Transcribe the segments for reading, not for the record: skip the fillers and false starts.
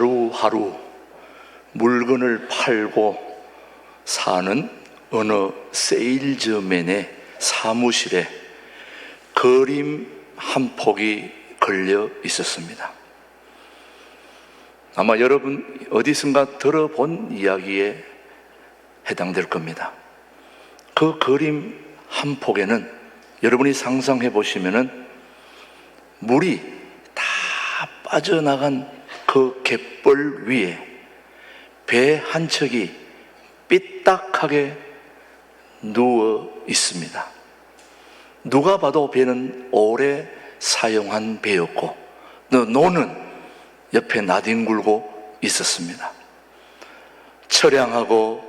하루하루 물건을 팔고 사는 어느 세일즈맨의 사무실에 그림 한 폭이 걸려 있었습니다. 아마 여러분 어디선가 들어본 이야기에 해당될 겁니다. 그 그림 한 폭에는 여러분이 상상해 보시면은 물이 다 빠져나간 그 갯벌 위에 배 한 척이 삐딱하게 누워 있습니다. 누가 봐도 배는 오래 사용한 배였고 노는 옆에 나뒹굴고 있었습니다. 처량하고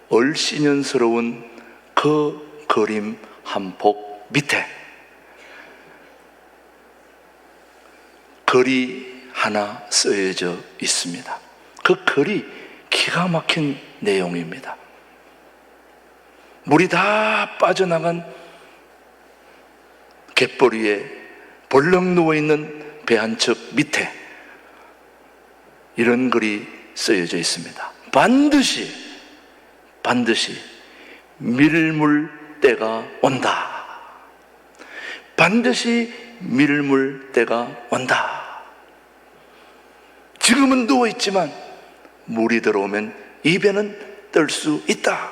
얼씨년스러운 그 그림 한 폭 밑에 글이 하나 쓰여져 있습니다. 그 글이 기가 막힌 내용입니다. 물이 다 빠져나간 갯벌 위에 벌렁 누워있는 배 한 척 밑에 이런 글이 쓰여져 있습니다. 반드시 밀물 때가 온다. 반드시 밀물 때가 온다. 지금은 누워있지만 물이 들어오면 이 배는 뜰 수 있다.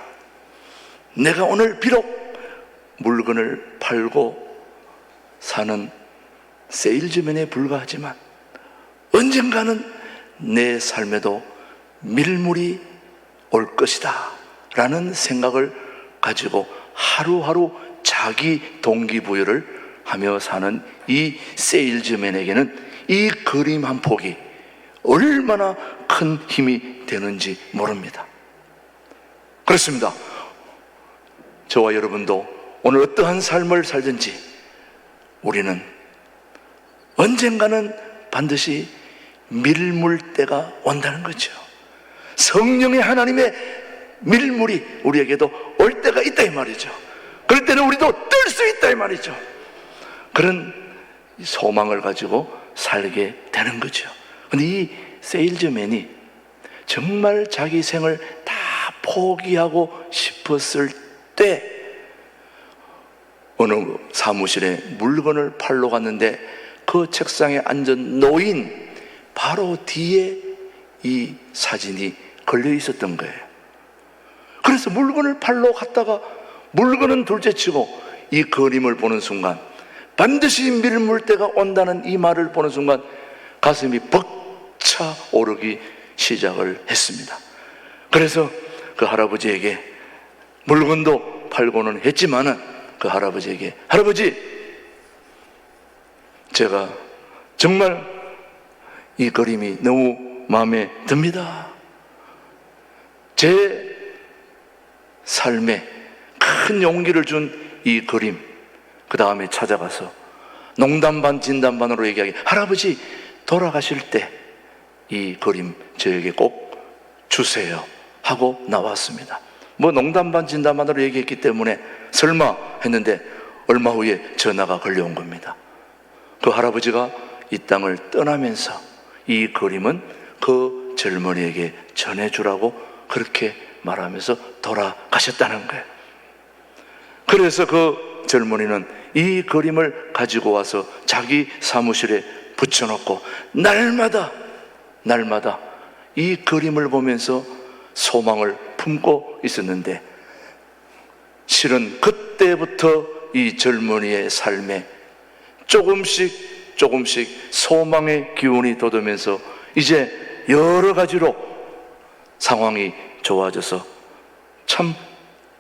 내가 오늘 비록 물건을 팔고 사는 세일즈맨에 불과하지만 언젠가는 내 삶에도 밀물이 올 것이다 라는 생각을 가지고 하루하루 자기 동기부여를 하며 사는 이 세일즈맨에게는 이 그림 한 폭이 얼마나 큰 힘이 되는지 모릅니다. 그렇습니다. 저와 여러분도 오늘 어떠한 삶을 살든지 우리는 언젠가는 반드시 밀물 때가 온다는 거죠. 성령의 하나님의 밀물이 우리에게도 올 때가 있다 이 말이죠. 그럴 때는 우리도 뜰 수 있다 이 말이죠. 그런 소망을 가지고 살게 되는 거죠. 근데 이 세일즈맨이 정말 자기 생을 다 포기하고 싶었을 때 어느 사무실에 물건을 팔러 갔는데 그 책상에 앉은 노인 바로 뒤에 이 사진이 걸려 있었던 거예요. 그래서 물건을 팔러 갔다가 물건은 둘째치고 이 그림을 보는 순간 반드시 밀물 때가 온다는 이 말을 보는 순간 가슴이 벅차 오르기 시작을 했습니다. 그래서 그 할아버지에게 물건도 팔고는 했지만은 그 할아버지에게 할아버지 제가 정말 이 그림이 너무 마음에 듭니다. 제 삶에 큰 용기를 준 이 그림 그 다음에 찾아가서 농담 반 진담 반으로 얘기하기 할아버지 돌아가실 때 이 그림 저에게 꼭 주세요 하고 나왔습니다. 뭐 농담 반 진담 반으로 얘기했기 때문에 설마 했는데 얼마 후에 전화가 걸려온 겁니다. 그 할아버지가 이 땅을 떠나면서 이 그림은 그 젊은이에게 전해주라고 그렇게 말하면서 돌아가셨다는 거예요. 그래서 그 젊은이는 이 그림을 가지고 와서 자기 사무실에 붙여놓고 날마다 이 그림을 보면서 소망을 품고 있었는데 실은 그때부터 이 젊은이의 삶에 조금씩 소망의 기운이 돋으면서 이제 여러 가지로 상황이 좋아져서 참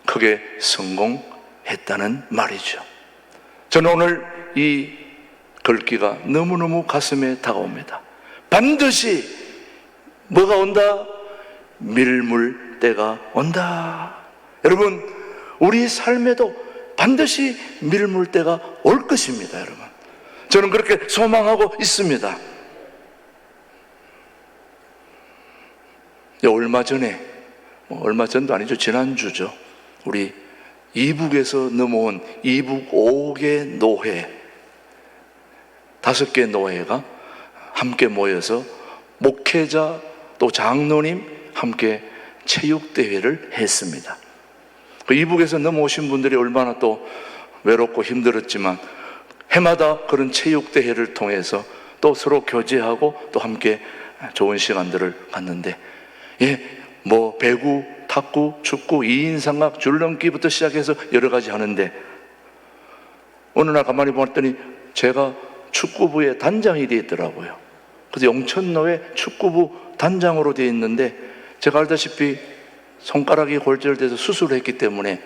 크게 성공했다는 말이죠. 저는 오늘 이 글귀가 너무너무 가슴에 다가옵니다. 반드시 뭐가 온다? 밀물 때가 온다. 여러분 우리 삶에도 반드시 밀물 때가 올 것입니다. 여러분 저는 그렇게 소망하고 있습니다. 얼마 전도 아니죠. 지난주죠. 우리 이북에서 넘어온 이북 5개 노회 5개 노회가 함께 모여서 목회자 또 장로님 함께 체육대회를 했습니다. 그 이북에서 넘어오신 분들이 얼마나 또 외롭고 힘들었지만 해마다 그런 체육대회를 통해서 또 서로 교제하고 또 함께 좋은 시간들을 갖는데, 뭐 배구, 탁구, 축구, 2인 삼각, 줄넘기부터 시작해서 여러 가지 하는데, 어느 날 가만히 보았더니 제가 축구부의 단장이 되어 있더라고요. 그래서 영천로에 축구부 단장으로 되어 있는데, 제가 알다시피 손가락이 골절돼서 수술을 했기 때문에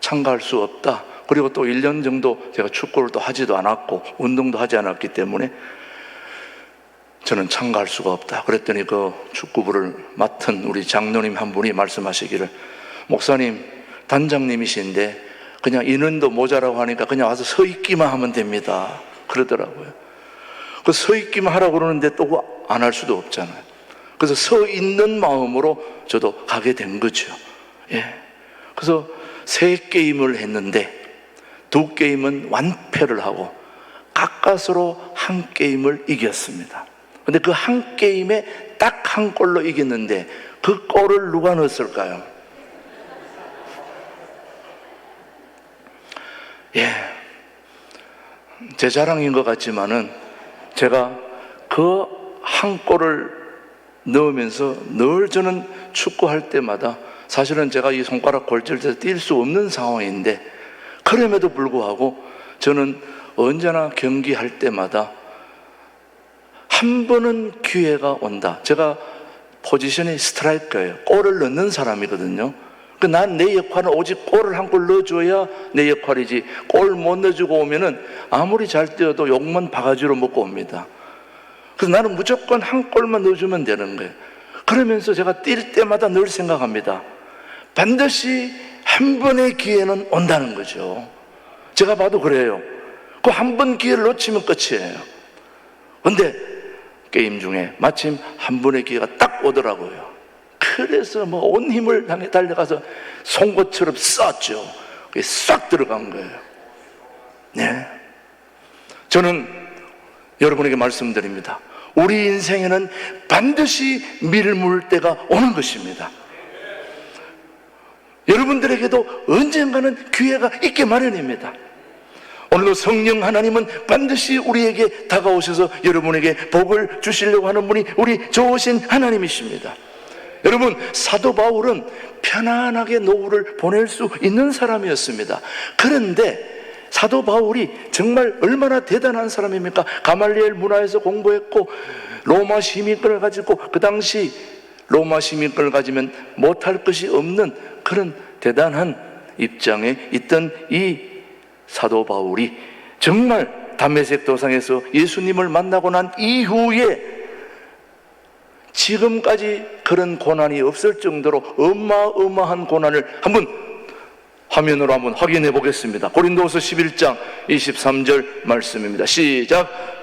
참가할 수 없다. 그리고 또 1년 정도 제가 축구를 또 하지도 않았고 운동도 하지 않았기 때문에 저는 참가할 수가 없다. 그랬더니 그 축구부를 맡은 우리 장로님 한 분이 말씀하시기를, 목사님 단장님이신데 그냥 인원도 모자라고 하니까 그냥 와서 서 있기만 하면 됩니다. 그러더라고요. 그 서 있기만 하라고 그러는데 또 안 할 수도 없잖아요. 그래서 서 있는 마음으로 저도 가게 된 거죠. 그래서 3게임을 했는데 2게임은 완패를 하고 가까스로 1게임을 이겼습니다. 근데 그 1게임에 딱 1골로 이겼는데 그 골을 누가 넣었을까요? 제 자랑인 것 같지만은 제가 그 1골을 넣으면서 늘 저는 축구할 때마다, 사실은 제가 이 손가락 골절돼서 뛸 수 없는 상황인데 그럼에도 불구하고 저는 언제나 경기할 때마다 한 번은 기회가 온다. 제가 포지션이 스트라이커예요. 골을 넣는 사람이거든요. 난 내 역할은 오직 골을 1골 넣어줘야 내 역할이지, 골 못 넣어주고 오면은 아무리 잘 뛰어도 욕만 바가지로 먹고 옵니다. 그래서 나는 무조건 1골만 넣어주면 되는 거예요. 그러면서 제가 뛸 때마다 늘 생각합니다. 반드시 한 번의 기회는 온다는 거죠. 제가 봐도 그래요. 그 한 번 기회를 놓치면 끝이에요. 근데 게임 중에 마침 한 번의 기회가 딱 오더라고요. 그래서 뭐 온 힘을 향해 달려가서 송곳처럼 쐈죠. 그게 싹 들어간 거예요. 저는 여러분에게 말씀드립니다. 우리 인생에는 반드시 밀물 때가 오는 것입니다. 여러분들에게도 언젠가는 기회가 있게 마련입니다. 오늘도 성령 하나님은 반드시 우리에게 다가오셔서 여러분에게 복을 주시려고 하는 분이 우리 좋으신 하나님이십니다. 여러분, 사도 바울은 편안하게 노후를 보낼 수 있는 사람이었습니다. 그런데 사도 바울이 정말 얼마나 대단한 사람입니까? 가말리엘 문화에서 공부했고 로마 시민권을 가지고, 그 당시 로마 시민권을 가지면 못할 것이 없는 그런 대단한 입장에 있던 이 사도 바울이 정말 담메색 도상에서 예수님을 만나고 난 이후에 지금까지 그런 고난이 없을 정도로 어마어마한 고난을 한번 화면으로 한번 확인해 보겠습니다. 고린도후서 11장 23절 말씀입니다. 시작.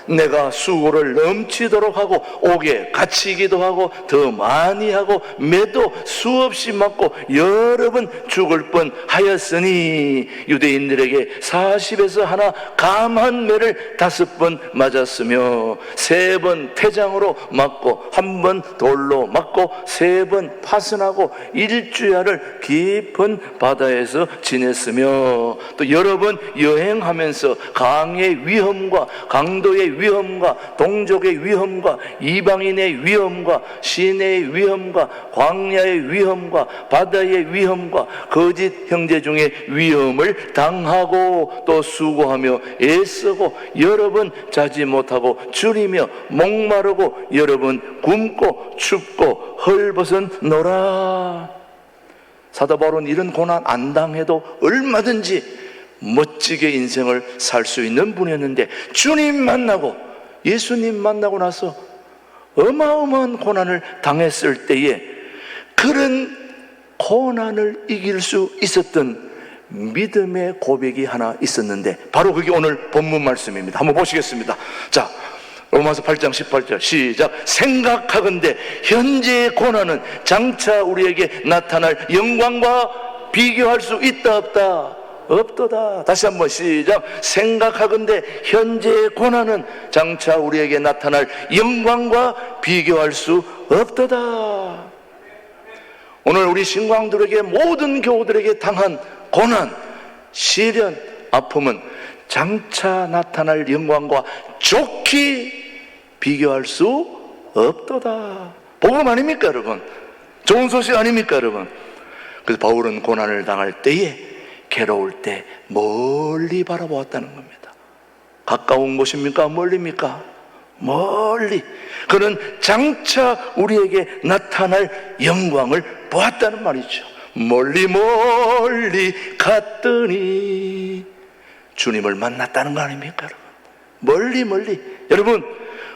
내가 수고를 넘치도록 하고 옥에 갇히기도 하고 더 많이 하고 매도 수없이 맞고 여러 번 죽을 뻔하였으니, 유대인들에게 40에서 하나 감한 매를 5번 맞았으며 3번 태장으로 맞고 1번 돌로 맞고 3번 파선하고 1주야를 깊은 바다에서 지냈으며, 또 여러 번 여행하면서 강의 위험과 강도의 위험과 동족의 위험과 이방인의 위험과 시내의 위험과 광야의 위험과 바다의 위험과 거짓 형제 중에 위험을 당하고 또 수고하며 애쓰고 여러 번 자지 못하고 줄이며 목마르고 여러 번 굶고 춥고 헐벗었노라. 사도 바울은 이런 고난 안 당해도 얼마든지 멋지게 인생을 살 수 있는 분이었는데, 주님 만나고 예수님 만나고 나서 어마어마한 고난을 당했을 때에 그런 고난을 이길 수 있었던 믿음의 고백이 하나 있었는데, 바로 그게 오늘 본문 말씀입니다. 한번 보시겠습니다. 자, 로마서 8장 18절 시작. 생각하건대 현재의 고난은 장차 우리에게 나타날 영광과 비교할 수 있다 없다. 없도다. 다시 한번 시작. 생각하건대 현재의 고난은 장차 우리에게 나타날 영광과 비교할 수 없도다. 오늘 우리 신광들에게, 모든 교우들에게 당한 고난, 시련, 아픔은 장차 나타날 영광과 좋게 비교할 수 없도다. 복음 아닙니까 여러분? 좋은 소식 아닙니까 여러분? 그래서 바울은 고난을 당할 때에, 괴로울 때 멀리 바라보았다는 겁니다. 가까운 곳입니까? 멀리입니까? 멀리. 그는 장차 우리에게 나타날 영광을 보았다는 말이죠. 멀리 멀리 갔더니 주님을 만났다는 거 아닙니까 여러분? 멀리 멀리. 여러분,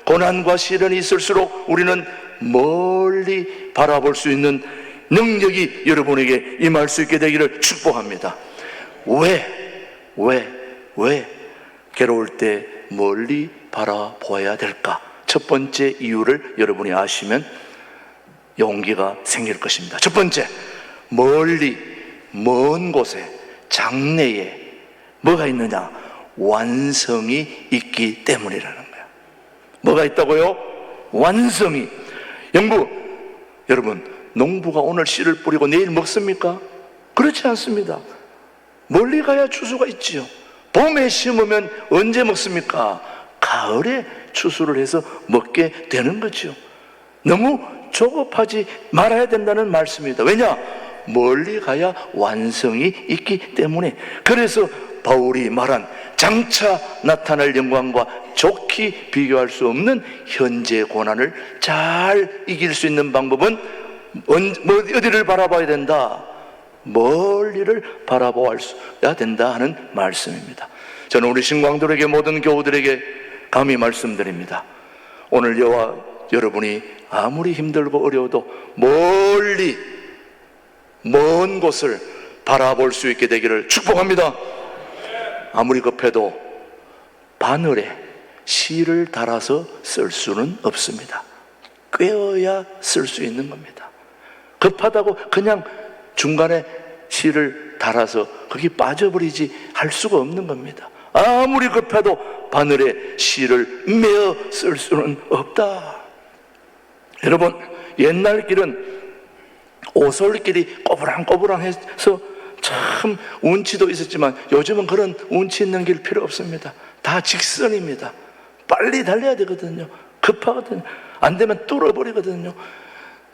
고난과 시련이 있을수록 우리는 멀리 바라볼 수 있는 능력이 여러분에게 임할 수 있게 되기를 축복합니다. 왜 괴로울 때 멀리 바라보아야 될까? 첫 번째 이유를 여러분이 아시면 용기가 생길 것입니다. 첫 번째, 멀리, 먼 곳에, 장래에 뭐가 있느냐? 완성이 있기 때문이라는 거야. 뭐가 있다고요? 완성이. 여러분, 농부가 오늘 씨를 뿌리고 내일 먹습니까? 그렇지 않습니다. 멀리 가야 추수가 있지요. 봄에 심으면 언제 먹습니까? 가을에 추수를 해서 먹게 되는 거죠. 너무 조급하지 말아야 된다는 말씀입니다. 왜냐? 멀리 가야 완성이 있기 때문에. 그래서 바울이 말한 장차 나타날 영광과 좋게 비교할 수 없는 현재 고난을 잘 이길 수 있는 방법은 어디를 바라봐야 된다? 멀리를 바라보아야 된다 하는 말씀입니다. 저는 우리 신광들에게, 모든 교우들에게 감히 말씀드립니다. 오늘 저와 여러분이 아무리 힘들고 어려워도 멀리, 먼 곳을 바라볼 수 있게 되기를 축복합니다. 아무리 급해도 바늘에 실을 달아서 쓸 수는 없습니다. 꿰어야 쓸 수 있는 겁니다. 급하다고 그냥 중간에 실을 달아서 거기 빠져버리지 할 수가 없는 겁니다. 아무리 급해도 바늘에 실을 매어 쓸 수는 없다. 여러분, 옛날 길은 오솔길이 꼬부랑꼬부랑해서 참 운치도 있었지만 요즘은 그런 운치 있는 길 필요 없습니다. 다 직선입니다. 빨리 달려야 되거든요. 급하거든요. 안 되면 뚫어버리거든요.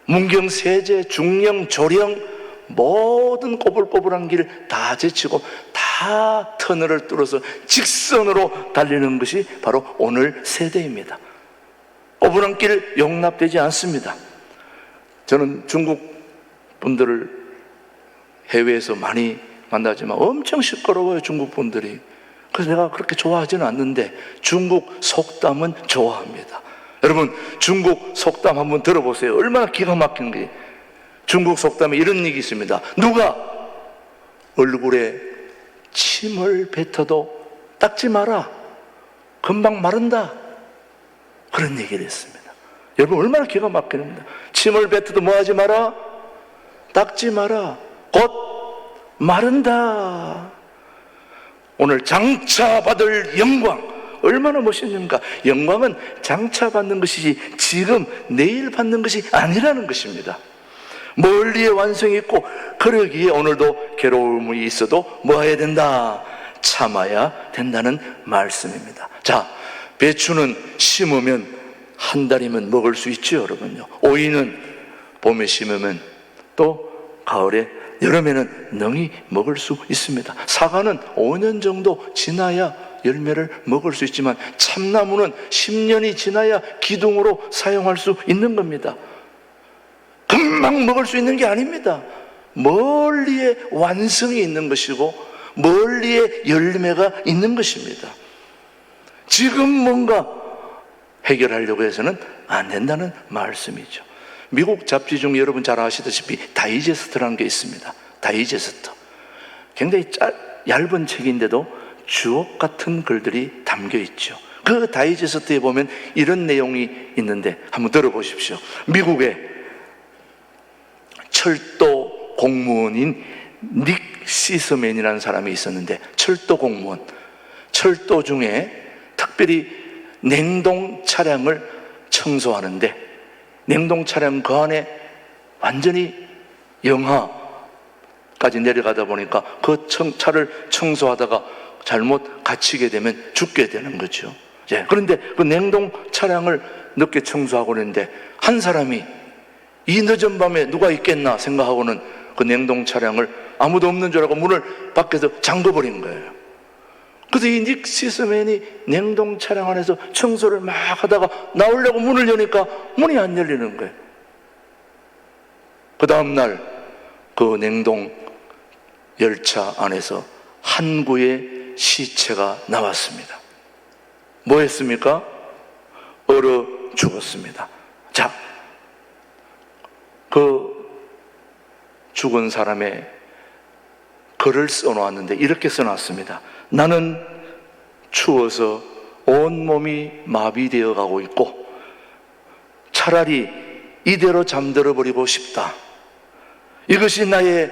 문경, 세제, 중령, 조령 모든 꼬불꼬불한 길 다 제치고 다 터널을 뚫어서 직선으로 달리는 것이 바로 오늘 세대입니다. 꼬불한 길 용납되지 않습니다. 저는 중국 분들을 해외에서 많이 만나지만 엄청 시끄러워요, 중국 분들이. 그래서 내가 그렇게 좋아하지는 않는데 중국 속담은 좋아합니다. 여러분, 중국 속담 한번 들어보세요. 얼마나 기가 막힌 게. 중국 속담에 이런 얘기 있습니다. 누가 얼굴에 침을 뱉어도 닦지 마라. 금방 마른다. 그런 얘기를 했습니다. 여러분, 얼마나 기가 막힙니다. 침을 뱉어도 뭐 하지 마라? 닦지 마라. 곧 마른다. 오늘 장차 받을 영광 얼마나 멋있는가. 영광은 장차 받는 것이지 지금 내일 받는 것이 아니라는 것입니다. 멀리에 완성이 있고, 그러기에 오늘도 괴로움이 있어도 뭐 해야 된다? 참아야 된다는 말씀입니다. 자, 배추는 심으면 한 달이면 먹을 수 있죠, 여러분요. 오이는 봄에 심으면 또 가을에, 여름에는 능히 먹을 수 있습니다. 사과는 5년 정도 지나야 열매를 먹을 수 있지만 참나무는 10년이 지나야 기둥으로 사용할 수 있는 겁니다. 금방 먹을 수 있는 게 아닙니다. 멀리에 완성이 있는 것이고 멀리에 열매가 있는 것입니다. 지금 뭔가 해결하려고 해서는 안 된다는 말씀이죠. 미국 잡지 중 여러분 잘 아시다시피 다이제스트라는 게 있습니다. 다이제스트. 굉장히 얇은 책인데도 주옥 같은 글들이 담겨 있죠. 그 다이제스트에 보면 이런 내용이 있는데 한번 들어보십시오. 미국의 철도 공무원인 닉 시스맨이라는 사람이 있었는데, 철도 공무원, 철도 중에 특별히 냉동 차량을 청소하는데, 냉동 차량 그 안에 완전히 영하까지 내려가다 보니까 그 차를 청소하다가 잘못 갇히게 되면 죽게 되는 거죠. 그런데 그 냉동 차량을 늦게 청소하고 있는데, 한 사람이 이 늦은 밤에 누가 있겠나 생각하고는 그 냉동 차량을 아무도 없는 줄 알고 문을 밖에서 잠궈버린 거예요. 그래서 이 닉 시스맨이 냉동 차량 안에서 청소를 막 하다가 나오려고 문을 여니까 문이 안 열리는 거예요. 그 다음날 그 냉동 열차 안에서 한 구의 시체가 나왔습니다. 뭐 했습니까? 얼어 죽었습니다. 자, 그 죽은 사람의 글을 써놓았는데 이렇게 써놨습니다. 나는 추워서 온몸이 마비되어 가고 있고 차라리 이대로 잠들어 버리고 싶다. 이것이 나의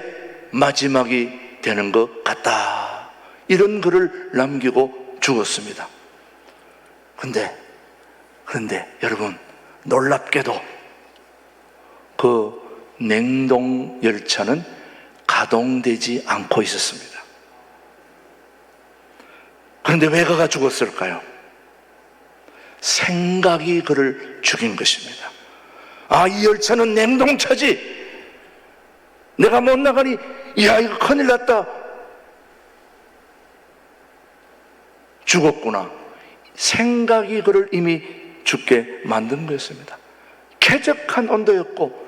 마지막이 되는 것 같다. 이런 글을 남기고 죽었습니다. 그런데 여러분, 놀랍게도 그 냉동 열차는 가동되지 않고 있었습니다. 그런데 왜 그가 죽었을까요? 생각이 그를 죽인 것입니다. 아, 이 열차는 냉동차지. 내가 못 나가니, 야, 이거 큰일 났다. 죽었구나. 생각이 그를 이미 죽게 만든 것입니다. 쾌적한 온도였고,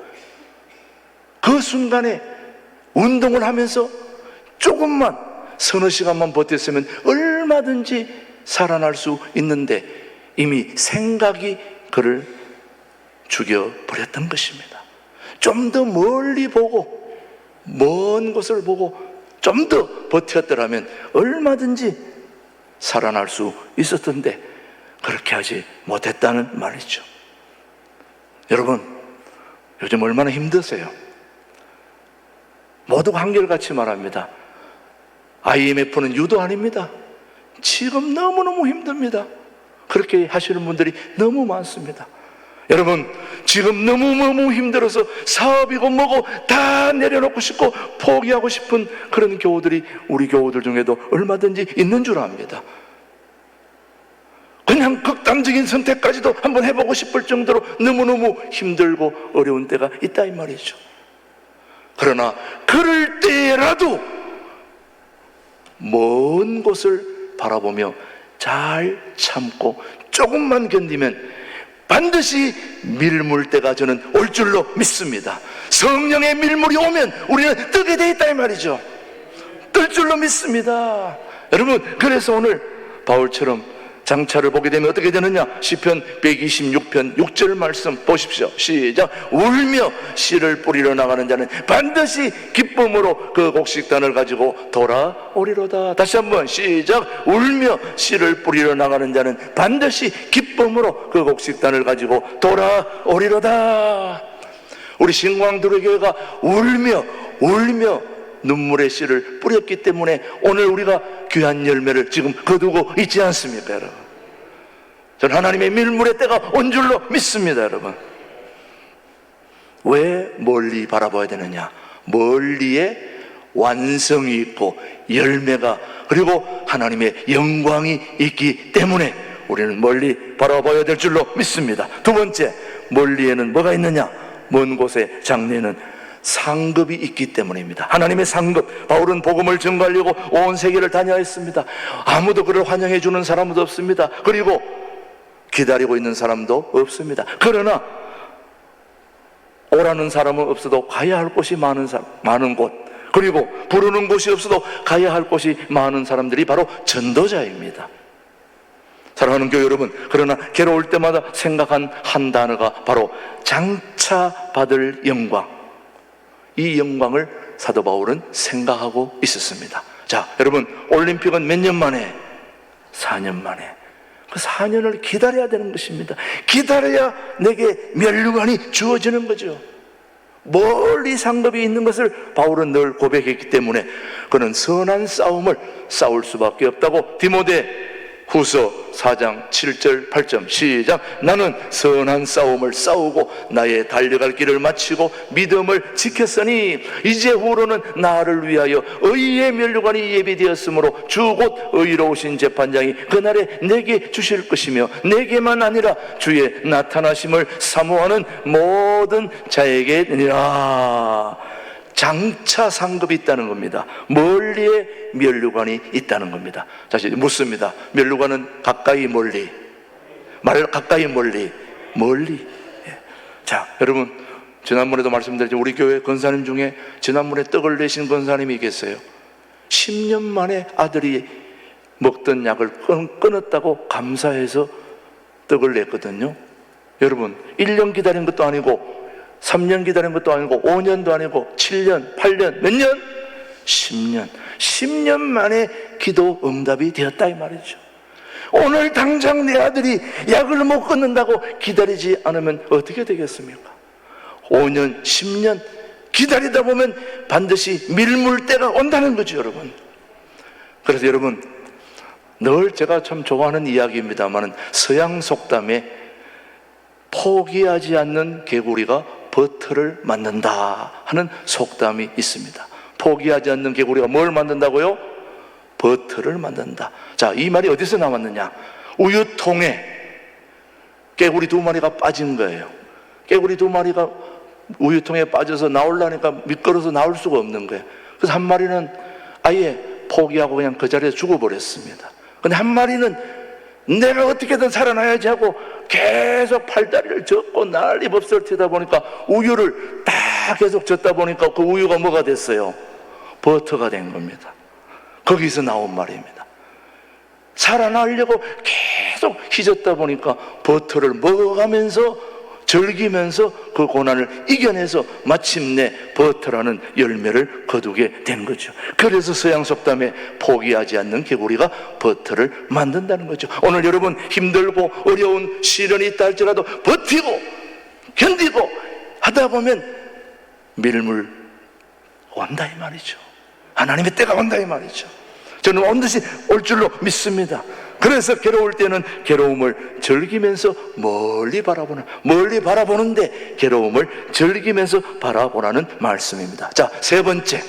그 순간에 운동을 하면서 조금만, 서너 시간만 버텼으면 얼마든지 살아날 수 있는데 이미 생각이 그를 죽여버렸던 것입니다. 좀 더 멀리 보고, 먼 곳을 보고 좀 더 버텼더라면 얼마든지 살아날 수 있었던데 그렇게 하지 못했다는 말이죠. 여러분, 요즘 얼마나 힘드세요? 모두가 한결같이 말합니다. IMF는 유도 아닙니다. 지금 너무너무 힘듭니다. 그렇게 하시는 분들이 너무 많습니다. 여러분, 지금 너무너무 힘들어서 사업이고 뭐고 다 내려놓고 싶고 포기하고 싶은 그런 교우들이 우리 교우들 중에도 얼마든지 있는 줄 압니다. 그냥 극단적인 선택까지도 한번 해보고 싶을 정도로 너무너무 힘들고 어려운 때가 있다 이 말이죠. 그러나 그럴 때라도 먼 곳을 바라보며 잘 참고 조금만 견디면 반드시 밀물때가 저는 올 줄로 믿습니다. 성령의 밀물이 오면 우리는 뜨게 돼 있다 이 말이죠. 뜰 줄로 믿습니다. 여러분, 그래서 오늘 바울처럼 장차를 보게 되면 어떻게 되느냐? 시편 126편 6절 말씀 보십시오. 시작. 울며 씨를 뿌리러 나가는 자는 반드시 기쁨으로 그 곡식단을 가지고 돌아오리로다. 다시 한번 시작. 울며 씨를 뿌리러 나가는 자는 반드시 기쁨으로 그 곡식단을 가지고 돌아오리로다. 우리 신광두레교회가 울며 눈물의 씨를 뿌렸기 때문에 오늘 우리가 귀한 열매를 지금 거두고 있지 않습니까, 여러분? 저는 하나님의 밀물의 때가 온 줄로 믿습니다, 여러분. 왜 멀리 바라봐야 되느냐? 멀리에 완성이 있고 열매가, 그리고 하나님의 영광이 있기 때문에 우리는 멀리 바라봐야 될 줄로 믿습니다. 두 번째, 멀리에는 뭐가 있느냐? 먼 곳에 장래는 상급이 있기 때문입니다. 하나님의 상급. 바울은 복음을 전가하려고 온 세계를 다녀왔습니다. 아무도 그를 환영해 주는 사람도 없습니다. 그리고 기다리고 있는 사람도 없습니다. 그러나 오라는 사람은 없어도 가야 할 곳이 많은 곳, 그리고 부르는 곳이 없어도 가야 할 곳이 많은 사람들이 바로 전도자입니다. 사랑하는 교회 여러분, 그러나 괴로울 때마다 생각한 한 단어가 바로 장차 받을 영광. 이 영광을 사도 바울은 생각하고 있었습니다. 자, 여러분, 올림픽은 몇 년 만에? 4년 만에. 그 4년을 기다려야 되는 것입니다. 기다려야 내게 면류관이 주어지는 거죠. 멀리 상급이 있는 것을 바울은 늘 고백했기 때문에 그는 선한 싸움을 싸울 수밖에 없다고 디모데 후서 4장 7절 8절 시작. 나는 선한 싸움을 싸우고 나의 달려갈 길을 마치고 믿음을 지켰으니 이제 후로는 나를 위하여 의의 면류관이 예비되었으므로 주 곧 의로우신 재판장이 그날에 내게 주실 것이며 내게만 아니라 주의 나타나심을 사모하는 모든 자에게니라. 장차 상급이 있다는 겁니다. 멀리에 면류관이 있다는 겁니다. 다시 묻습니다. 면류관은 가까이 멀리, 말 가까이 멀리, 멀리. 자, 여러분, 지난번에도 말씀드렸지만 우리 교회 권사님 중에 지난번에 떡을 내신 권사님이 계세요. 10년 만에 아들이 먹던 약을 끊었다고 감사해서 떡을 냈거든요. 여러분, 1년 기다린 것도 아니고 3년 기다린 것도 아니고 5년도 아니고 7년, 8년, 몇 년? 10년. 10년 만에 기도 응답이 되었다 이 말이죠. 오늘 당장 내 아들이 약을 못 끊는다고 기다리지 않으면 어떻게 되겠습니까? 5년, 10년 기다리다 보면 반드시 밀물 때가 온다는 거죠, 여러분. 그래서 여러분, 늘 제가 참 좋아하는 이야기입니다만 서양 속담에 포기하지 않는 개구리가 버터를 만든다 하는 속담이 있습니다. 포기하지 않는 개구리가 뭘 만든다고요? 버터를 만든다. 자, 이 말이 어디서 나왔느냐? 우유통에 개구리 2마리가 빠진 거예요. 개구리 2마리가 우유통에 빠져서 나오려니까 미끄러서 나올 수가 없는 거예요. 그래서 한 마리는 아예 포기하고 그냥 그 자리에 죽어버렸습니다. 근데 한 마리는 내가 어떻게든 살아나야지 하고 계속 팔다리를 젓고 난리 법설티다 보니까 우유를 다 계속 젓다 보니까 그 우유가 뭐가 됐어요? 버터가 된 겁니다. 거기서 나온 말입니다. 살아나려고 계속 휘젓다 보니까 버터를 먹어가면서 즐기면서 그 고난을 이겨내서 마침내 버터라는 열매를 거두게 된 거죠. 그래서 서양 속담에 포기하지 않는 개구리가 버터를 만든다는 거죠. 오늘 여러분 힘들고 어려운 시련이 있다 할지라도 버티고 견디고 하다 보면 밀물 온다 이 말이죠. 하나님의 때가 온다 이 말이죠. 저는 반드시 올 줄로 믿습니다. 그래서 괴로울 때는 괴로움을 즐기면서 멀리 바라보는데 괴로움을 즐기면서 바라보라는 말씀입니다. 자, 세 번째,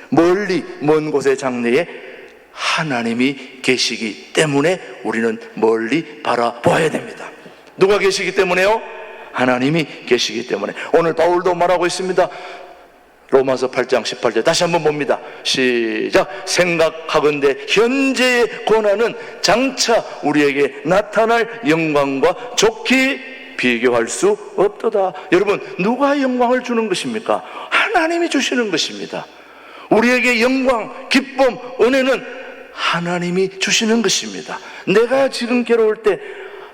멀리 먼 곳의 장래에 하나님이 계시기 때문에 우리는 멀리 바라봐야 됩니다. 누가 계시기 때문에요? 하나님이 계시기 때문에. 오늘 바울도 말하고 있습니다. 로마서 8장 18절 다시 한번 봅니다. 시작. 생각하건대 현재의 고난은 장차 우리에게 나타날 영광과 좋게 비교할 수 없도다. 여러분, 누가 영광을 주는 것입니까? 하나님이 주시는 것입니다. 우리에게 영광, 기쁨, 은혜는 하나님이 주시는 것입니다. 내가 지금 괴로울 때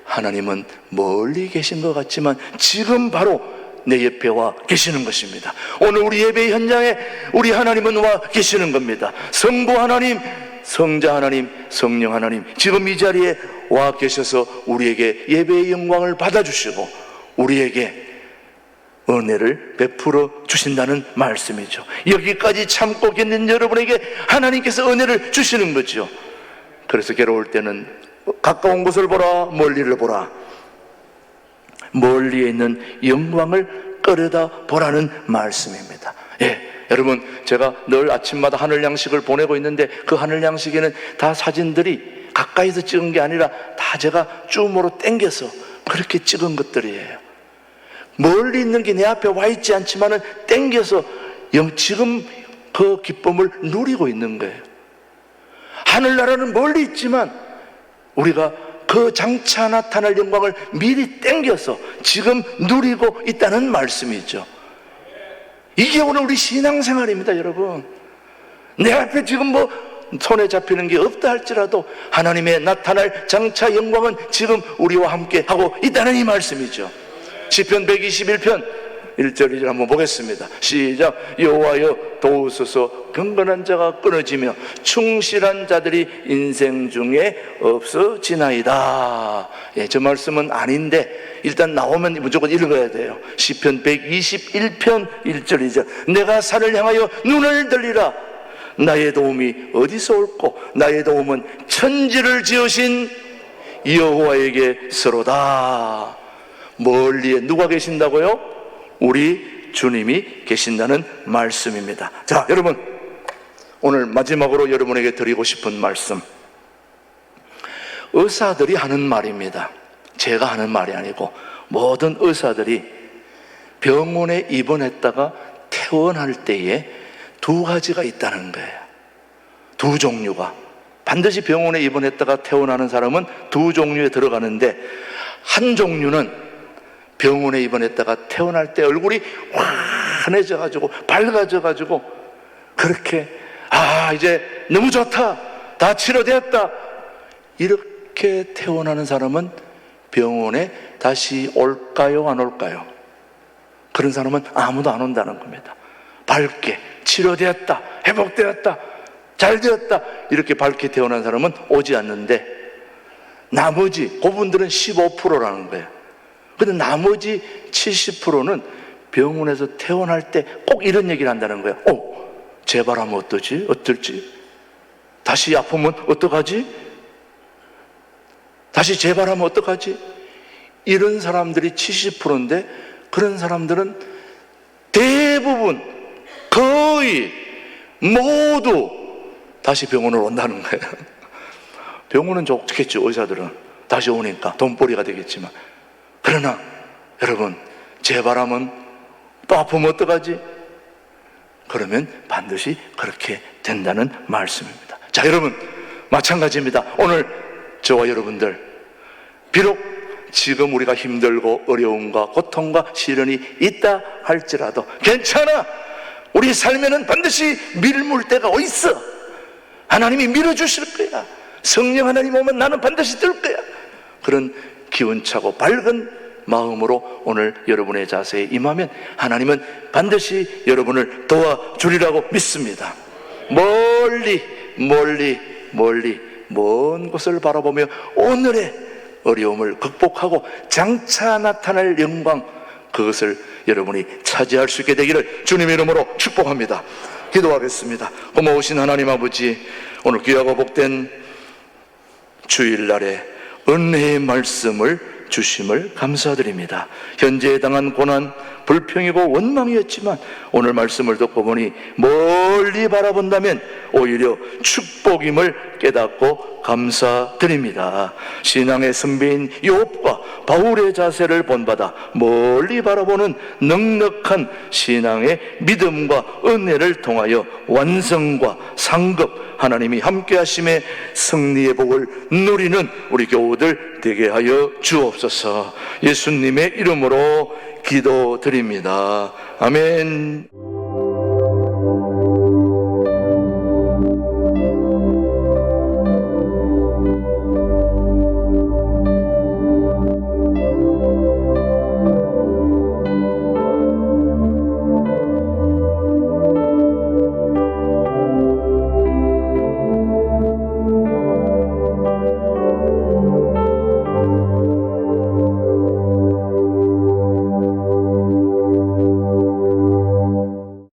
하나님은 멀리 계신 것 같지만 지금 바로 내 옆에 와 계시는 것입니다. 오늘 우리 예배 현장에 우리 하나님은 와 계시는 겁니다. 성부 하나님, 성자 하나님, 성령 하나님 지금 이 자리에 와 계셔서 우리에게 예배의 영광을 받아주시고 우리에게 은혜를 베풀어 주신다는 말씀이죠. 여기까지 참고 견딘 여러분에게 하나님께서 은혜를 주시는 거죠. 그래서 괴로울 때는 가까운 곳을 보라, 멀리를 보라. 멀리에 있는 영광을 끌어다 보라는 말씀입니다. 예, 여러분, 제가 늘 아침마다 하늘 양식을 보내고 있는데 그 하늘 양식에는 다 사진들이 가까이서 찍은 게 아니라 다 제가 줌으로 당겨서 그렇게 찍은 것들이에요. 멀리 있는 게 내 앞에 와 있지 않지만은 당겨서 지금 그 기쁨을 누리고 있는 거예요. 하늘나라는 멀리 있지만 우리가 그 장차 나타날 영광을 미리 땡겨서 지금 누리고 있다는 말씀이죠. 이게 오늘 우리 신앙생활입니다, 여러분. 내 앞에 지금 뭐 손에 잡히는 게 없다 할지라도 하나님의 나타날 장차 영광은 지금 우리와 함께 하고 있다는 이 말씀이죠. 시편 121편 1절 2절 한번 보겠습니다. 시작. 여호와여 도우소서 경건한 자가 끊어지며 충실한 자들이 인생 중에 없어지나이다. 예, 저 말씀은 아닌데 일단 나오면 무조건 읽어야 돼요. 시편 121편 1절 2절. 내가 산을 향하여 눈을 들리라. 나의 도움이 어디서 올꼬? 나의 도움은 천지를 지으신 여호와에게서로다. 멀리에 누가 계신다고요? 우리 주님이 계신다는 말씀입니다. 자, 여러분, 오늘 마지막으로 여러분에게 드리고 싶은 말씀, 의사들이 하는 말입니다. 제가 하는 말이 아니고 모든 의사들이 병원에 입원했다가 퇴원할 때에 두 가지가 있다는 거예요. 두 종류가. 반드시 병원에 입원했다가 퇴원하는 사람은 두 종류에 들어가는데, 한 종류는 병원에 입원했다가 퇴원할 때 얼굴이 환해져가지고 밝아져가지고 그렇게 이제 너무 좋다, 다 치료되었다, 이렇게 퇴원하는 사람은 병원에 다시 올까요, 안 올까요? 그런 사람은 아무도 안 온다는 겁니다. 밝게 치료되었다, 회복되었다, 잘 되었다, 이렇게 밝게 태어난 사람은 오지 않는데, 나머지 그분들은 15%라는 거예요. 근데 나머지 70%는 병원에서 퇴원할 때 꼭 이런 얘기를 한다는 거예요. 재발하면 어떠지? 어떨지? 다시 아프면 어떡하지? 다시 재발하면 어떡하지? 이런 사람들이 70%인데, 그런 사람들은 대부분, 거의 모두 다시 병원으로 온다는 거예요. 병원은 좋겠죠. 의사들은 다시 오니까 돈벌이가 되겠지만. 그러나 여러분, 재발하면 또 아프면 어떡하지? 그러면 반드시 그렇게 된다는 말씀입니다. 자, 여러분, 마찬가지입니다. 오늘 저와 여러분들, 비록 지금 우리가 힘들고 어려움과 고통과 시련이 있다 할지라도 괜찮아, 우리 삶에는 반드시 밀물 때가 어딨어. 하나님이 밀어주실 거야. 성령 하나님 오면 나는 반드시 뜰 거야. 그런 기운차고 밝은 마음으로 오늘 여러분의 자세에 임하면 하나님은 반드시 여러분을 도와주리라고 믿습니다. 멀리 먼 곳을 바라보며 오늘의 어려움을 극복하고 장차 나타날 영광, 그것을 여러분이 차지할 수 있게 되기를 주님의 이름으로 축복합니다. 기도하겠습니다. 고마우신 하나님 아버지, 오늘 귀하고 복된 주일날에 은혜의 말씀을 주심을 감사드립니다. 현재에 당한 고난, 불평이고 원망이었지만 오늘 말씀을 듣고 보니 멀리 바라본다면 오히려 축복임을 깨닫고 감사드립니다. 신앙의 선배인 욥과 바울의 자세를 본받아 멀리 바라보는 넉넉한 신앙의 믿음과 은혜를 통하여 완성과 상급, 하나님이 함께 하심의 승리의 복을 누리는 우리 교우들 되게 하여 주옵소서. 예수님의 이름으로 기도드립니다. 아멘.